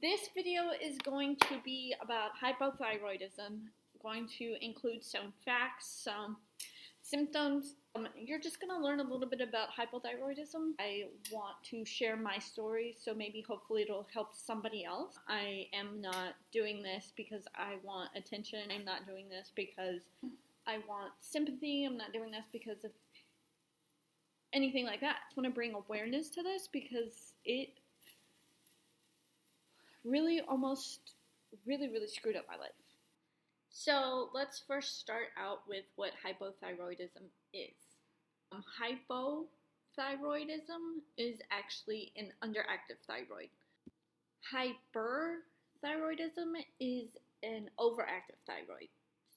This video is going to be about hypothyroidism. Going to include some facts, some symptoms. You're just going to learn a little bit about hypothyroidism. I want to share my story, so maybe hopefully it'll help somebody else. I am not doing this because I want attention. I'm not doing this because I want sympathy. I'm not doing this because of anything like that. I just want to bring awareness to this because it really screwed up my life. So let's first start out with what hypothyroidism is. Hypothyroidism is actually an underactive thyroid. Hyperthyroidism is an overactive thyroid.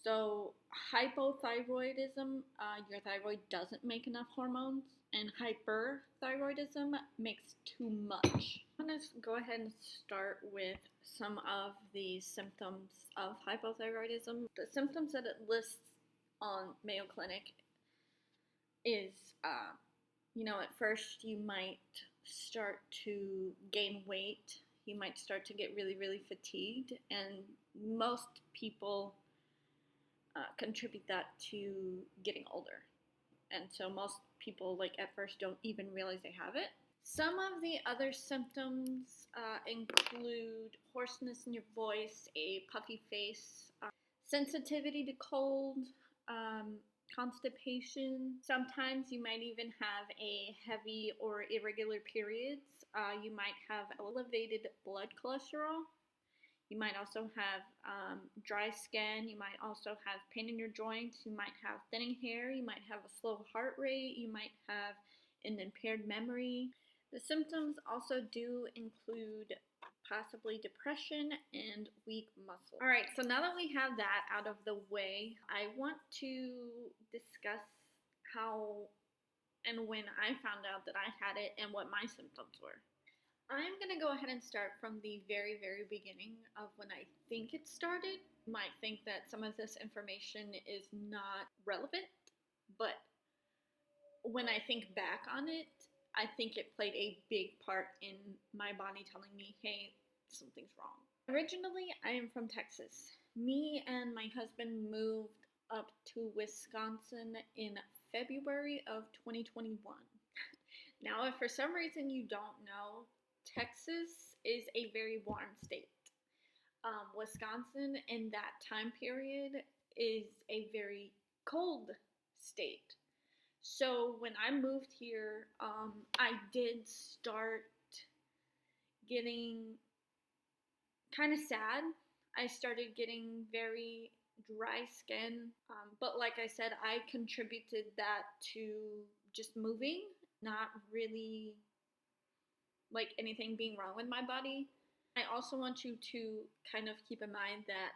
So hypothyroidism, your thyroid doesn't make enough hormones, and hyperthyroidism makes too much. I'm going to go ahead and start with some of the symptoms of hypothyroidism. The symptoms that it lists on Mayo Clinic is, at first you might start to gain weight. You might start to get really fatigued, and most people contribute that to getting older. And so most people, at first, don't even realize they have it. Some of the other symptoms include hoarseness in your voice, a puffy face, sensitivity to cold, constipation. Sometimes you might even have a heavy or irregular periods. You might have elevated blood cholesterol. You might also have dry skin. You might also have pain in your joints. You might have thinning hair. You might have a slow heart rate. You might have an impaired memory. The symptoms also do include possibly depression and weak muscle. All right, so now that we have that out of the way, I want to discuss how and when I found out that I had it and what my symptoms were. I'm going to go ahead and start from the very beginning of when I think it started. You might think that some of this information is not relevant, but when I think back on it, I think it played a big part in my body telling me, hey, something's wrong. Originally, I am from Texas. Me and my husband moved up to Wisconsin in February of 2021. Now, if for some reason you don't know, Texas is a very warm state. Wisconsin in that time period is a very cold state. So when I moved here, I did start getting kind of sad. I started getting very dry skin. But like I said, I contributed that to just moving, not really anything being wrong with my body. I also want you to kind of keep in mind that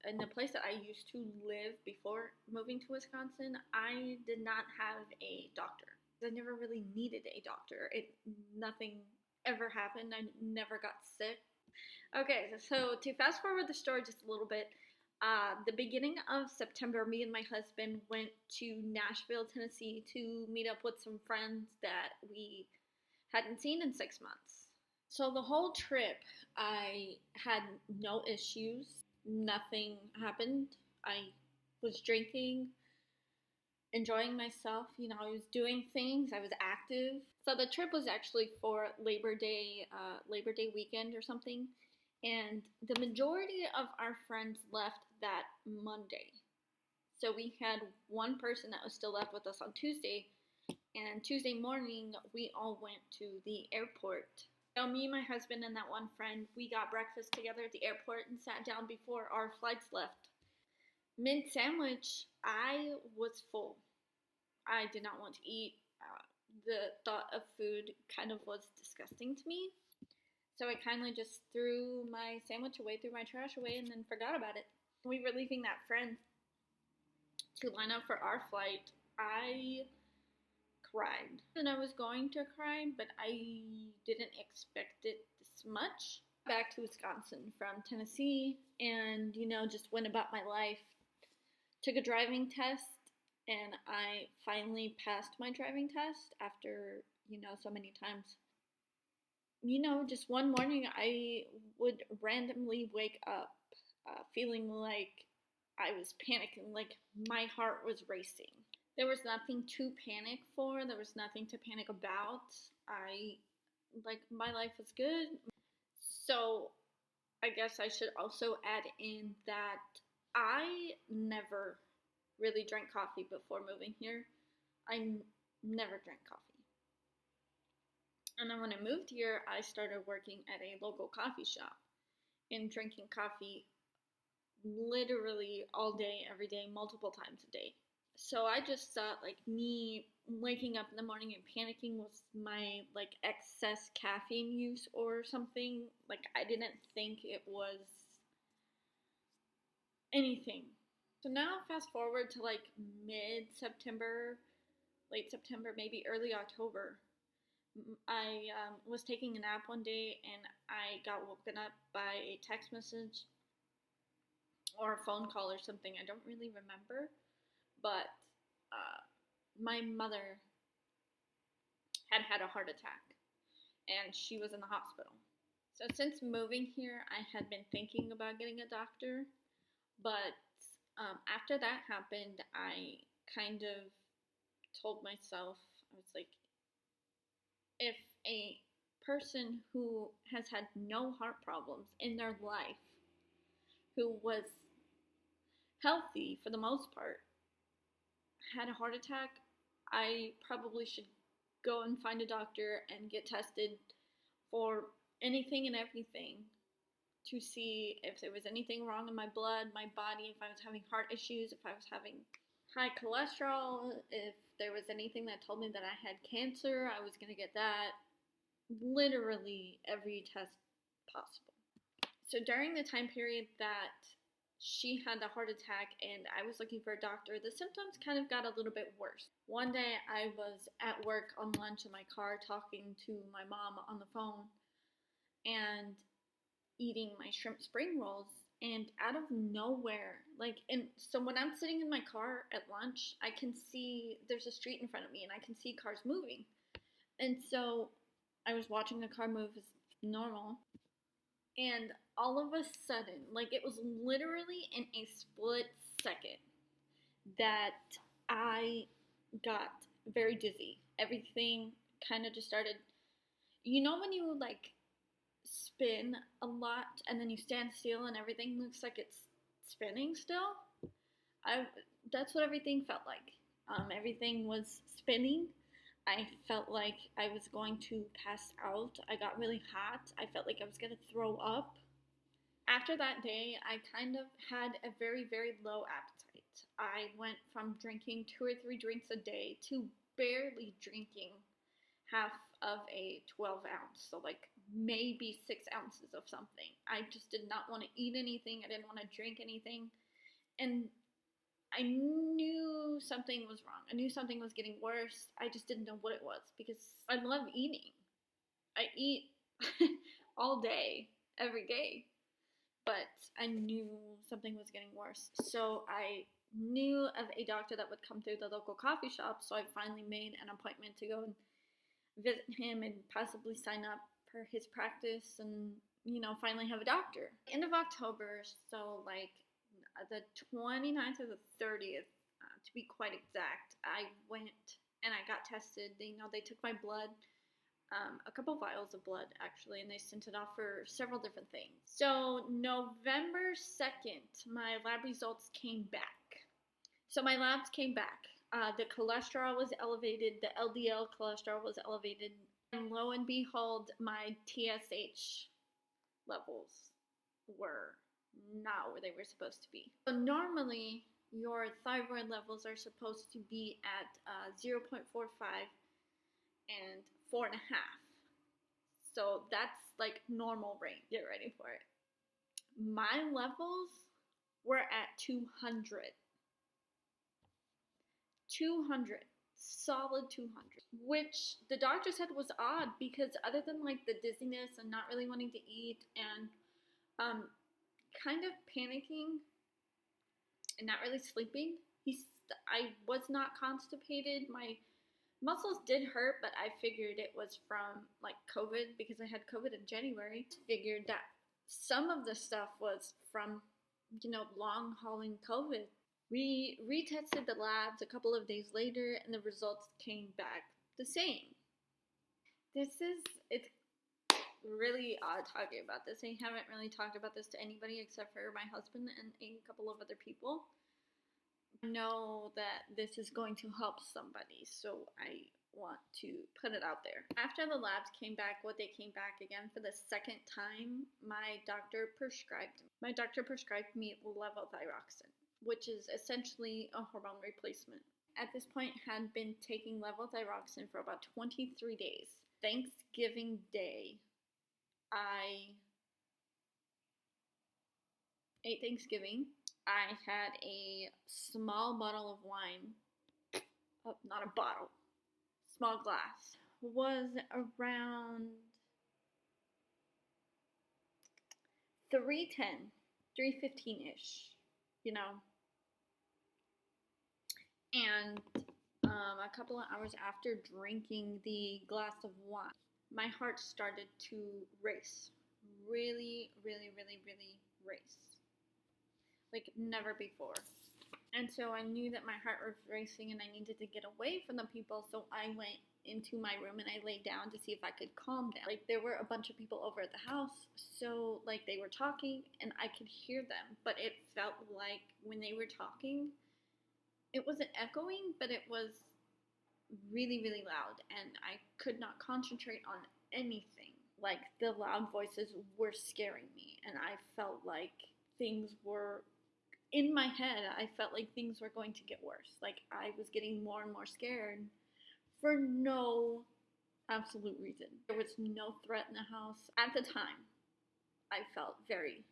in the place that I used to live before moving to Wisconsin, I did not have a doctor. I never really needed a doctor. Nothing ever happened. I never got sick. Okay, so to fast forward the story just a little bit, the beginning of September, me and my husband went to Nashville, Tennessee to meet up with some friends that we hadn't seen in 6 months. So the whole trip, I had no issues. Nothing happened. I was drinking, enjoying myself. I was doing things. I was active. So the trip was actually for Labor Day weekend or something. And the majority of our friends left that Monday. So we had one person that was still left with us on Tuesday. And Tuesday morning, we all went to the airport. So me, my husband, and that one friend, we got breakfast together at the airport and sat down before our flights left. Mid-sandwich, I was full. I did not want to eat. The thought of food kind of was disgusting to me. So I kindly just threw my sandwich away, threw my trash away, and then forgot about it. We were leaving that friend to line up for our flight. I cried. And I was going to cry, but I didn't expect it this much. Back to Wisconsin from Tennessee and, just went about my life. Took a driving test and I finally passed my driving test after, so many times just one morning I would randomly wake up feeling like I was panicking, like my heart was racing. There was nothing to panic for, there was nothing to panic about. My life was good. So I guess I should also add in that I never really drank coffee before moving here. Never drank coffee. And then when I moved here, I started working at a local coffee shop and drinking coffee literally all day, every day, multiple times a day. So I just thought like me waking up in the morning and panicking was my like excess caffeine use or something. Like I didn't think it was anything. So now fast forward to like mid-September, late September, maybe early October. I was taking a nap one day and I got woken up by a text message or a phone call or something. I don't really remember, but my mother had a heart attack and she was in the hospital. So since moving here, I had been thinking about getting a doctor, but after that happened, I kind of told myself, I was like, if a person who has had no heart problems in their life, who was healthy for the most part, had a heart attack, I probably should go and find a doctor and get tested for anything and everything to see if there was anything wrong in my blood, my body, if I was having heart issues, if I was having high cholesterol, if there was anything that told me that I had cancer, I was going to get that. Literally every test possible. So during the time period that she had the heart attack and I was looking for a doctor, the symptoms kind of got a little bit worse. One day I was at work on lunch in my car talking to my mom on the phone and eating my shrimp spring rolls, and out of nowhere, so when I'm sitting in my car at lunch, I can see there's a street in front of me and I can see cars moving. And so I was watching the car move as normal, and all of a sudden, like it was literally in a split second that I got very dizzy. Everything kind of just started, when you like spin a lot and then you stand still and everything looks like it's spinning still? That's what everything felt like. Everything was spinning. I felt like I was going to pass out. I got really hot. I felt like I was going to throw up. After that day, I kind of had a very, very low appetite. I went from drinking 2 or 3 drinks a day to barely drinking half of a 12 ounce, so like maybe 6 ounces of something. I just did not want to eat anything. I didn't want to drink anything. And I knew something was wrong. I knew something was getting worse. I just didn't know what it was because I love eating. I eat all day, every day. But I knew something was getting worse. So I knew of a doctor that would come through the local coffee shop. So I finally made an appointment to go and visit him and possibly sign up for his practice and, finally have a doctor. End of October, so like the 29th or the 30th, to be quite exact, I went and I got tested. They took my blood, a couple vials of blood actually, and they sent it off for several different things. So November 2nd, my lab results came back. So my labs came back. The cholesterol was elevated, the LDL cholesterol was elevated, and lo and behold, my TSH levels were not where they were supposed to be. So normally, your thyroid levels are supposed to be at 0.45 and 4.5. So that's like normal range. Get ready for it. My levels were at 200. 200. Solid 200. Which the doctor said was odd because other than like the dizziness and not really wanting to eat and kind of panicking and not really sleeping, I was not constipated. My Muscles did hurt, but I figured it was from like COVID because I had COVID in January. Figured that some of the stuff was from, long hauling COVID. We retested the labs a couple of days later and the results came back the same. It's really odd talking about this. I haven't really talked about this to anybody except for my husband and a couple of other people. I know that this is going to help somebody, so I want to put it out there. After the labs came back, what they came back again for the second time, my doctor prescribed me levothyroxine, which is essentially a hormone replacement. At this point, had been taking levothyroxine for about 23 days. Thanksgiving Day, I ate Thanksgiving. I had a small bottle of wine. Oh, not a bottle. Small glass. Was around 3:10, 3:15-ish, And a couple of hours after drinking the glass of wine, my heart started to race. Really, really, really, really race. Like never before. And so I knew that my heart was racing and I needed to get away from the people, so I went into my room and I laid down to see if I could calm down. Like there were a bunch of people over at the house, so like they were talking and I could hear them, but it felt like when they were talking, it wasn't echoing, but it was really, really loud and I could not concentrate on anything. Like the loud voices were scaring me and I felt like things were in my head. I felt like things were going to get worse. Like I was getting more and more scared for no absolute reason. There was no threat in the house. At the time, I felt very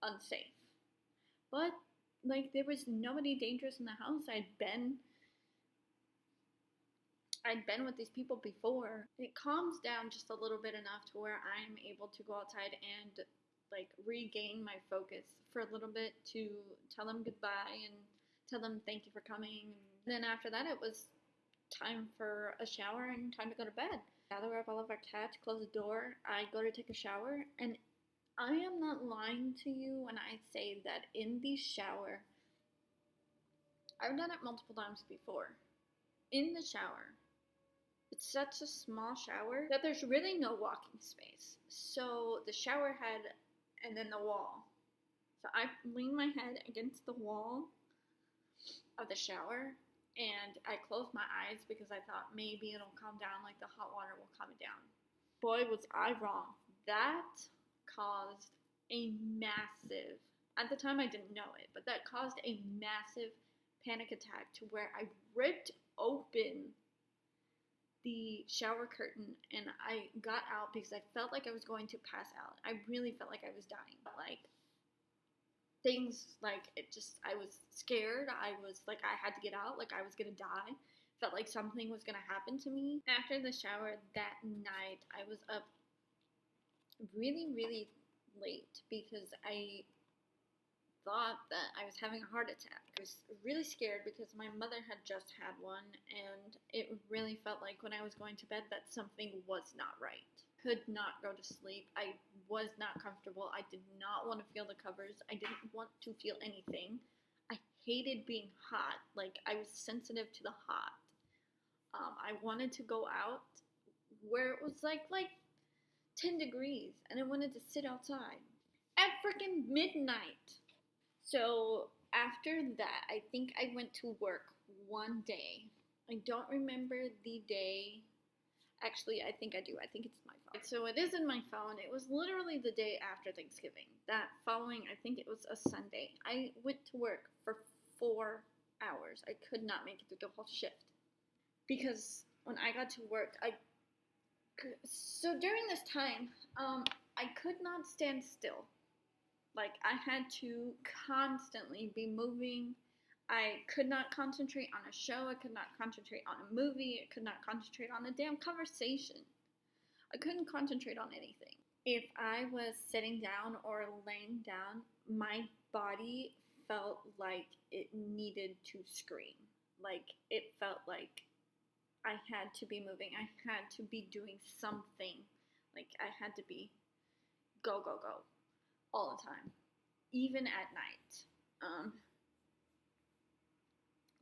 unsafe. But like there was nobody dangerous in the house. I'd been with these people before. It calms down just a little bit enough to where I'm able to go outside and like regain my focus for a little bit to tell them goodbye and tell them thank you for coming. And then after that, it was time for a shower and time to go to bed. Gather up all of our cats, close the door. I go to take a shower, and I am not lying to you when I say that in the shower, I've done it multiple times before. In the shower, it's such a small shower that there's really no walking space. So the shower head and then the wall. So I lean my head against the wall of the shower and I closed my eyes because I thought maybe it'll calm down, like the hot water will calm it down. Boy, was I wrong. That caused a massive, at the time I didn't know it, but that caused a massive panic attack to where I ripped open the shower curtain and I got out because I felt like I was going to pass out. I really felt like I was dying. But like things like I was scared. I was like, I had to get out, like I was gonna die. Felt like something was gonna happen to me. After the shower that night, I was up really, really late because I thought that I was having a heart attack. I was really scared because my mother had just had one and it really felt like when I was going to bed that something was not right. Could not go to sleep. I was not comfortable. I did not want to feel the covers. I didn't want to feel anything. I hated being hot. Like I was sensitive to the hot. I wanted to go out where it was like 10 degrees and I wanted to sit outside at freaking midnight. So after that, I think I went to work one day. I don't remember the day. Actually, I think I do. I think it's my phone. So it is in my phone. It was literally the day after Thanksgiving. That following, I think it was a Sunday. I went to work for 4 hours. I could not make it through the whole shift. Because when I got to work, so during this time, I could not stand still. Like, I had to constantly be moving. I could not concentrate on a show. I could not concentrate on a movie. I could not concentrate on a damn conversation. I couldn't concentrate on anything. If I was sitting down or laying down, my body felt like it needed to scream. Like, it felt like I had to be moving. I had to be doing something. Like, I had to be go, go, go all the time, even at night. Um,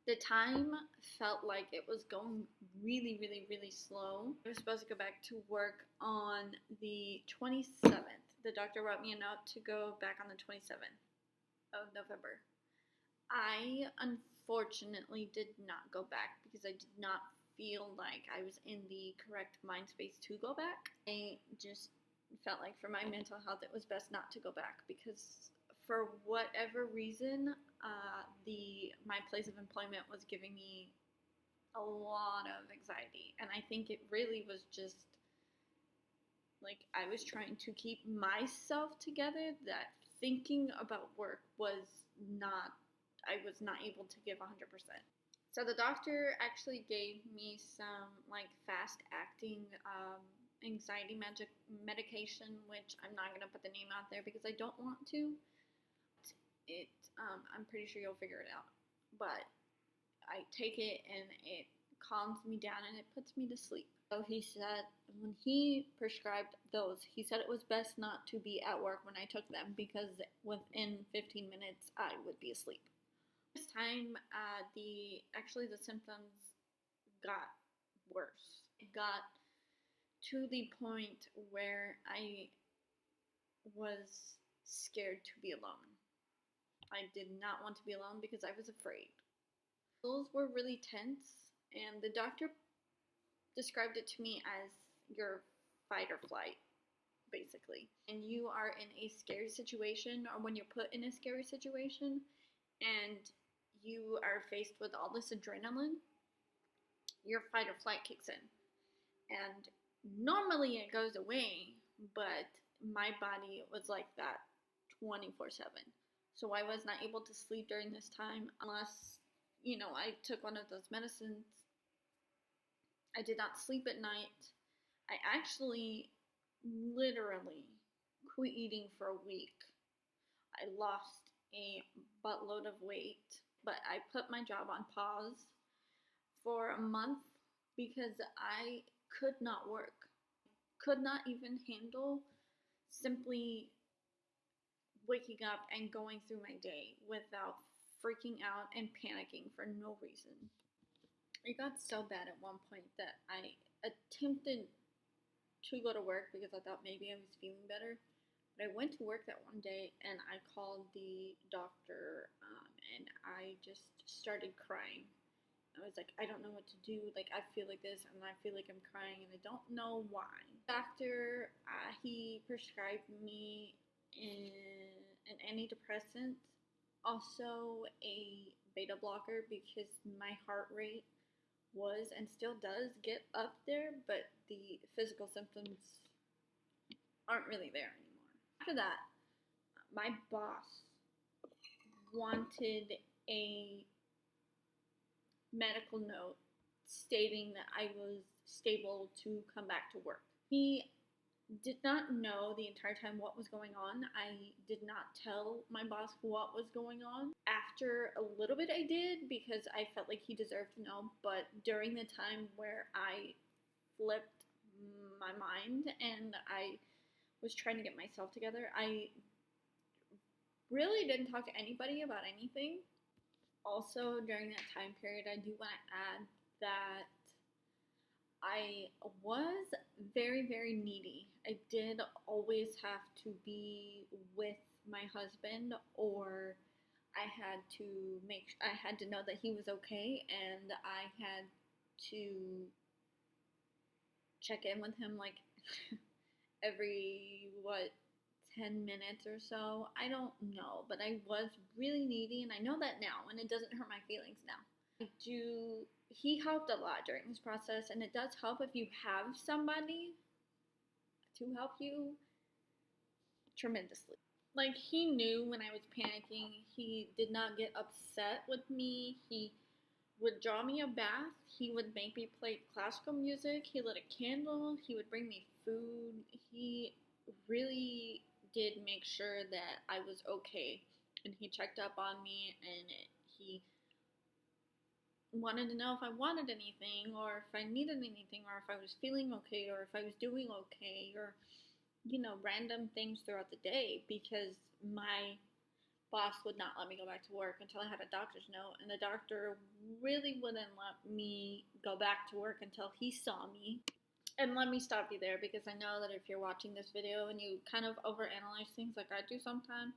the time felt like it was going really, really, really slow. I was supposed to go back to work on the 27th. The doctor wrote me a note to go back on the 27th of November. I unfortunately did not go back because I did not feel like I was in the correct mind space to go back. I just felt like for my mental health it was best not to go back because for whatever reason my place of employment was giving me a lot of anxiety, and I think it really was just like I was trying to keep myself together, that thinking about work was not, I was not able to give 100%. So the doctor actually gave me some like fast acting anxiety medication, which I'm not going to put the name out there because I don't want to. It I'm pretty sure you'll figure it out. But I take it and it calms me down and it puts me to sleep. So he said when he prescribed those, he said it was best not to be at work when I took them because within 15 minutes I would be asleep. This time, the symptoms got worse. It got to the point where I was scared to be alone. I did not want to be alone because I was afraid. Those were really tense, and the doctor described it to me as your fight or flight, basically. And you are in a scary situation, or when you're put in a scary situation, and you are faced with all this adrenaline, your fight or flight kicks in. And normally it goes away, but my body was like that 24/7. So I was not able to sleep during this time unless, I took one of those medicines. I did not sleep at night. I actually literally quit eating for a week. I lost a buttload of weight, but I put my job on pause for a month because I could not work. Could not even handle simply waking up and going through my day without freaking out and panicking for no reason. It got so bad at one point that I attempted to go to work because I thought maybe I was feeling better. But I went to work that one day and I called the doctor and I just started crying. I was like, I don't know what to do. Like, I feel like this and I feel like I'm crying and I don't know why. Doctor, he prescribed me an antidepressant, also a beta blocker because my heart rate was and still does get up there, but the physical symptoms aren't really there anymore. After that, my boss wanted a medical note stating that I was stable to come back to work. He did not know the entire time what was going on. I did not tell my boss what was going on. After a little bit I did because I felt like he deserved to know, but during the time where I flipped my mind and I was trying to get myself together, I really didn't talk to anybody about anything. Also, during that time period, I do want to add that I was very, very needy. I did always have to be with my husband, or I had to know that he was okay, and I had to check in with him like every 10 minutes or so. I don't know, but I was really needy, and I know that now, and it doesn't hurt my feelings now. He helped a lot during this process, and it does help if you have somebody to help you tremendously. Like, he knew when I was panicking. He did not get upset with me. He would draw me a bath. He would make me play classical music. He lit a candle. He would bring me food. He really did make sure that I was okay. And he checked up on me, and he wanted to know if I wanted anything, or if I needed anything, or if I was feeling okay, or if I was doing okay, or, random things throughout the day, because my boss would not let me go back to work until I had a doctor's note, and the doctor really wouldn't let me go back to work until he saw me. And let me stop you there, because I know that if you're watching this video and you kind of overanalyze things like I do sometimes,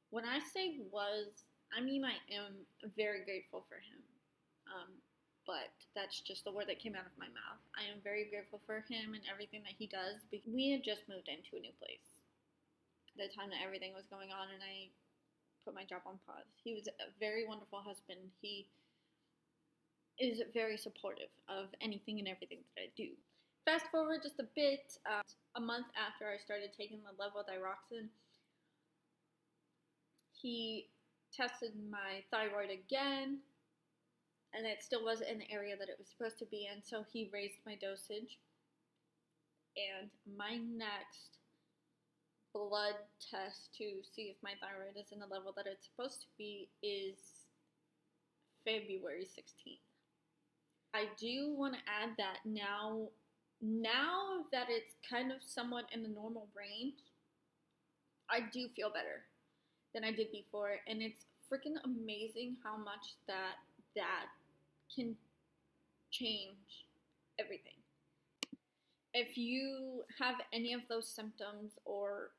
when I say was, I mean I am very grateful for him. Um, but that's just the word that came out of my mouth. I am very grateful for him and everything that he does, because we had just moved into a new place at the time that everything was going on, and I put my job on pause. He was a very wonderful husband. He is very supportive of anything and everything that I do. Fast forward just a bit, a month after I started taking the levothyroxine, he tested my thyroid again, and it still wasn't in the area that it was supposed to be in, so he raised my dosage. And my next blood test to see if my thyroid is in the level that it's supposed to be is February 16th. I do want to add that now that it's kind of somewhat in the normal range, I do feel better than I did before, and it's freaking amazing how much that can change everything. If you have any of those symptoms, or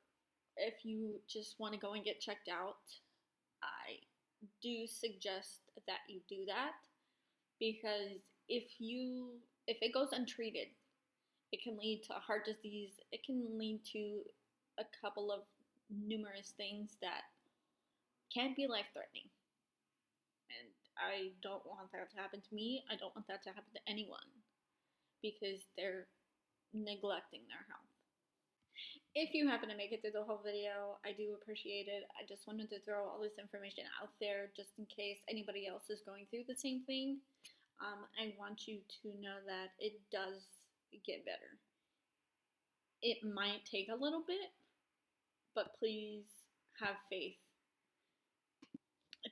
if you just want to go and get checked out, I do suggest that you do that, because if it goes untreated, it can lead to heart disease. It can lead to a couple of numerous things that can be life-threatening. And I don't want that to happen to me. I don't want that to happen to anyone, because they're neglecting their health. If you happen to make it through the whole video, I do appreciate it. I just wanted to throw all this information out there just in case anybody else is going through the same thing. I want you to know that it does get better. It might take a little bit, but please have faith.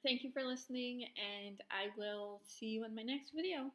Thank you for listening, and I will see you in my next video.